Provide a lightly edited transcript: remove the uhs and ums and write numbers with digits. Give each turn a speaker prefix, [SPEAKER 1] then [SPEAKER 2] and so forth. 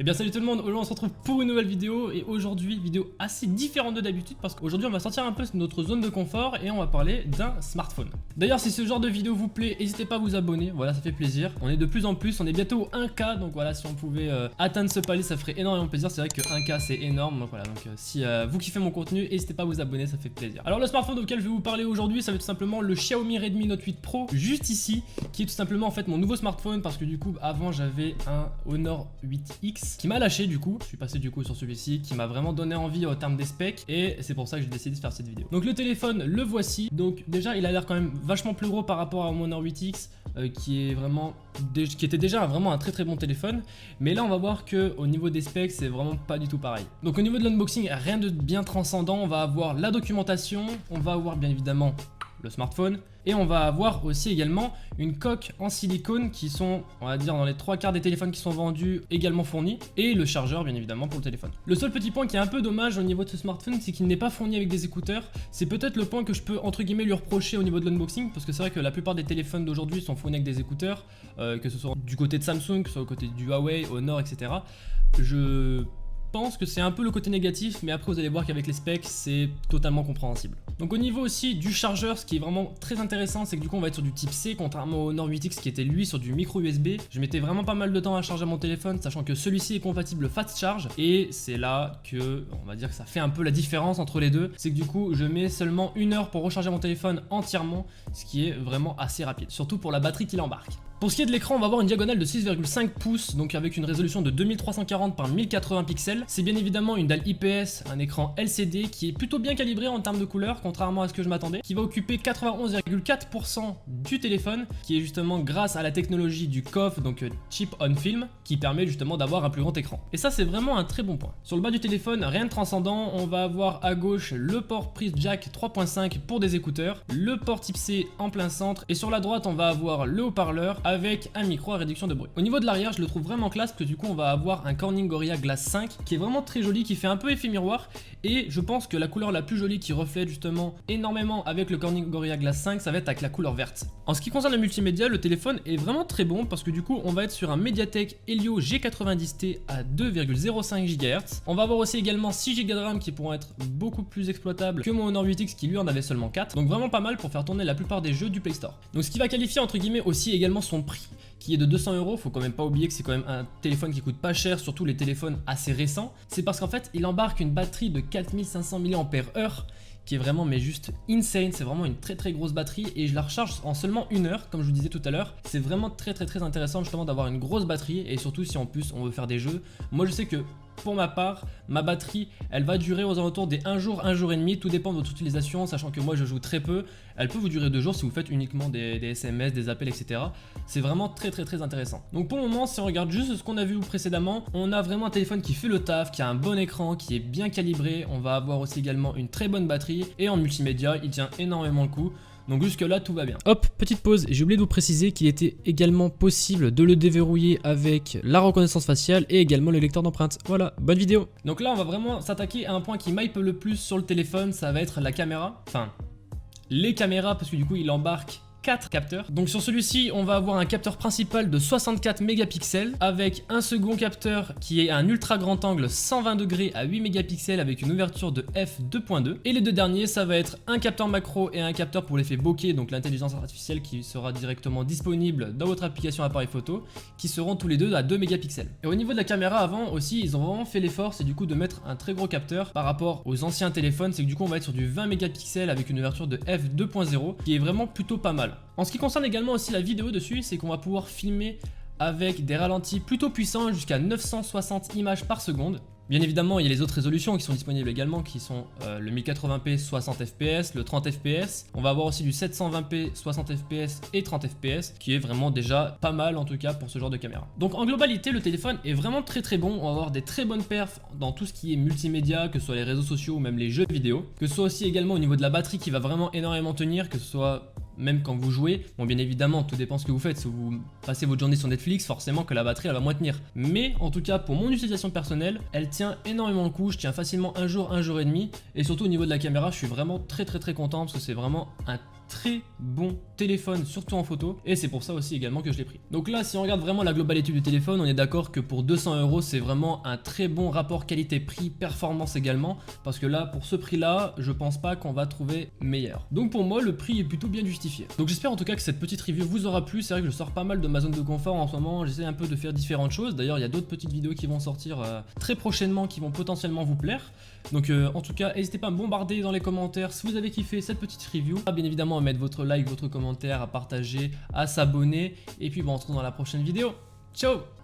[SPEAKER 1] Et bien salut tout le monde, aujourd'hui on se retrouve pour une nouvelle vidéo et aujourd'hui vidéo assez différente de d'habitude parce qu'aujourd'hui on va sortir un peu de notre zone de confort et on va parler d'un smartphone. D'ailleurs si ce genre de vidéo vous plaît, n'hésitez pas à vous abonner, voilà ça fait plaisir. On est de plus en plus, on est bientôt au 1K donc voilà si on pouvait atteindre ce palier ça ferait énormément plaisir. C'est vrai que 1K c'est énorme donc voilà donc si vous kiffez mon contenu, n'hésitez pas à vous abonner, ça fait plaisir. Alors le smartphone auquel je vais vous parler aujourd'hui ça va être tout simplement le Xiaomi Redmi Note 8 Pro juste ici qui est tout simplement en fait mon nouveau smartphone parce que du coup avant j'avais un Honor 8X qui m'a lâché du coup, je suis passé du coup sur celui-ci qui m'a vraiment donné envie au terme des specs et c'est pour ça que j'ai décidé de faire cette vidéo. Donc le téléphone le voici, donc déjà il a l'air quand même vachement plus gros par rapport à mon Honor 8X qui était déjà vraiment un très bon téléphone, mais là on va voir que au niveau des specs c'est vraiment pas du tout pareil. Donc au niveau de l'unboxing rien de bien transcendant, on va avoir la documentation, on va avoir bien évidemment le smartphone et on va avoir aussi également une coque en silicone qui sont on va dire dans les 3/4 des téléphones qui sont vendus également fournis et le chargeur bien évidemment pour le téléphone. Le seul petit point qui est un peu dommage au niveau de ce smartphone c'est qu'il n'est pas fourni avec des écouteurs. C'est peut-être le point que je peux entre guillemets lui reprocher au niveau de l'unboxing parce que c'est vrai que la plupart des téléphones d'aujourd'hui sont fournis avec des écouteurs que ce soit du côté de Samsung, que ce soit du côté du Huawei, Honor etc. Je pense que c'est un peu le côté négatif mais après vous allez voir qu'avec les specs c'est totalement compréhensible. Donc au niveau aussi du chargeur ce qui est vraiment très intéressant c'est que du coup on va être sur du type C contrairement au Honor 8X qui était lui sur du micro USB. Je mettais vraiment pas mal de temps à charger mon téléphone sachant que celui-ci est compatible fast charge et c'est là que on va dire que ça fait un peu la différence entre les deux. C'est que du coup je mets seulement 1 heure pour recharger mon téléphone entièrement ce qui est vraiment assez rapide surtout pour la batterie qu'il embarque. Pour ce qui est de l'écran, on va avoir une diagonale de 6,5 pouces, donc avec une résolution de 2340 par 1080 pixels. C'est bien évidemment une dalle IPS, un écran LCD qui est plutôt bien calibré en termes de couleurs, contrairement à ce que je m'attendais, qui va occuper 91,4% du téléphone, qui est justement grâce à la technologie du COF, donc Chip on Film, qui permet justement d'avoir un plus grand écran. Et ça, c'est vraiment un très bon point. Sur le bas du téléphone, rien de transcendant, on va avoir à gauche le port prise jack 3.5 pour des écouteurs, le port type C en plein centre, et sur la droite, on va avoir le haut-parleur avec un micro à réduction de bruit. Au niveau de l'arrière, je le trouve vraiment classe parce que du coup on va avoir un Corning Gorilla Glass 5 qui est vraiment très joli, qui fait un peu effet miroir et je pense que la couleur la plus jolie qui reflète justement énormément avec le Corning Gorilla Glass 5 ça va être avec la couleur verte. En ce qui concerne le multimédia, le téléphone est vraiment très bon parce que du coup on va être sur un Mediatek Helio G90T à 2,05 GHz. On va avoir aussi également 6 Go de RAM qui pourront être beaucoup plus exploitables que mon Honor 8X qui lui en avait seulement 4. Donc vraiment pas mal pour faire tourner la plupart des jeux du Play Store. Donc ce qui va qualifier entre guillemets aussi également son prix qui est de 200 €, faut quand même pas oublier que c'est quand même un téléphone qui coûte pas cher, surtout les téléphones assez récents. C'est parce qu'en fait il embarque une batterie de 4500 mAh qui est vraiment mais juste insane, c'est vraiment une très grosse batterie et je la recharge en seulement 1 heure comme je vous disais tout à l'heure. C'est vraiment très intéressant justement d'avoir une grosse batterie et surtout si en plus on veut faire des jeux. Moi je sais que pour ma part, ma batterie, elle va durer aux alentours des 1 jour et demi, tout dépend de votre utilisation, sachant que moi je joue très peu. Elle peut vous durer 2 jours si vous faites uniquement des SMS, des appels, etc. C'est vraiment très intéressant. Donc pour le moment, si on regarde juste ce qu'on a vu précédemment, on a vraiment un téléphone qui fait le taf, qui a un bon écran, qui est bien calibré. On va avoir aussi également une très bonne batterie et en multimédia, il tient énormément le coup. Donc jusque là tout va bien. Hop, petite pause, j'ai oublié de vous préciser qu'il était également possible de le déverrouiller avec la reconnaissance faciale et également le lecteur d'empreintes. Voilà, bonne vidéo. Donc là on va vraiment s'attaquer à un point qui m'hype le plus sur le téléphone, ça va être la caméra. Enfin, les caméras parce que du coup il embarque 4 capteurs. Donc sur celui-ci on va avoir un capteur principal de 64 mégapixels avec un second capteur qui est un ultra grand angle 120 degrés à 8 mégapixels avec une ouverture de f2.2 et les deux derniers ça va être un capteur macro et un capteur pour l'effet bokeh, donc l'intelligence artificielle qui sera directement disponible dans votre application appareil photo, qui seront tous les deux à 2 mégapixels. Et au niveau de la caméra avant aussi ils ont vraiment fait l'effort, c'est du coup de mettre un très gros capteur par rapport aux anciens téléphones, c'est que du coup on va être sur du 20 mégapixels avec une ouverture de f2.0 qui est vraiment plutôt pas mal. En ce qui concerne également aussi la vidéo dessus, c'est qu'on va pouvoir filmer avec des ralentis plutôt puissants jusqu'à 960 images par seconde. Bien évidemment, il y a les autres résolutions qui sont disponibles également, qui sont le 1080p 60 fps, le 30 fps. On va avoir aussi du 720p 60 fps et 30 fps, qui est vraiment déjà pas mal en tout cas pour ce genre de caméra. Donc en globalité, le téléphone est vraiment très bon. On va avoir des très bonnes perfs dans tout ce qui est multimédia, que ce soit les réseaux sociaux ou même les jeux vidéo. Que ce soit aussi également au niveau de la batterie qui va vraiment énormément tenir, que ce soit même quand vous jouez. Bon, bien évidemment, tout dépend ce que vous faites. Si vous passez votre journée sur Netflix, forcément que la batterie elle va moins tenir. Mais en tout cas, pour mon utilisation personnelle, elle tient énormément le coup. Je tiens facilement un jour et demi. Et surtout au niveau de la caméra, je suis vraiment très content parce que c'est vraiment un très bon téléphone, surtout en photo, et c'est pour ça aussi également que je l'ai pris. Donc là, si on regarde vraiment la globalité du téléphone, on est d'accord que pour 200 €, c'est vraiment un très bon rapport qualité-prix, performance également, parce que là, pour ce prix-là, je pense pas qu'on va trouver meilleur. Donc pour moi, le prix est plutôt bien justifié. Donc j'espère en tout cas que cette petite review vous aura plu. C'est vrai que je sors pas mal de ma zone de confort en ce moment, j'essaie un peu de faire différentes choses. D'ailleurs, il y a d'autres petites vidéos qui vont sortir très prochainement qui vont potentiellement vous plaire. Donc en tout cas, n'hésitez pas à me bombarder dans les commentaires si vous avez kiffé cette petite review. Bien évidemment, à mettre votre like, votre commentaire, à partager, à s'abonner. Et puis bon, on se retrouve dans la prochaine vidéo. Ciao!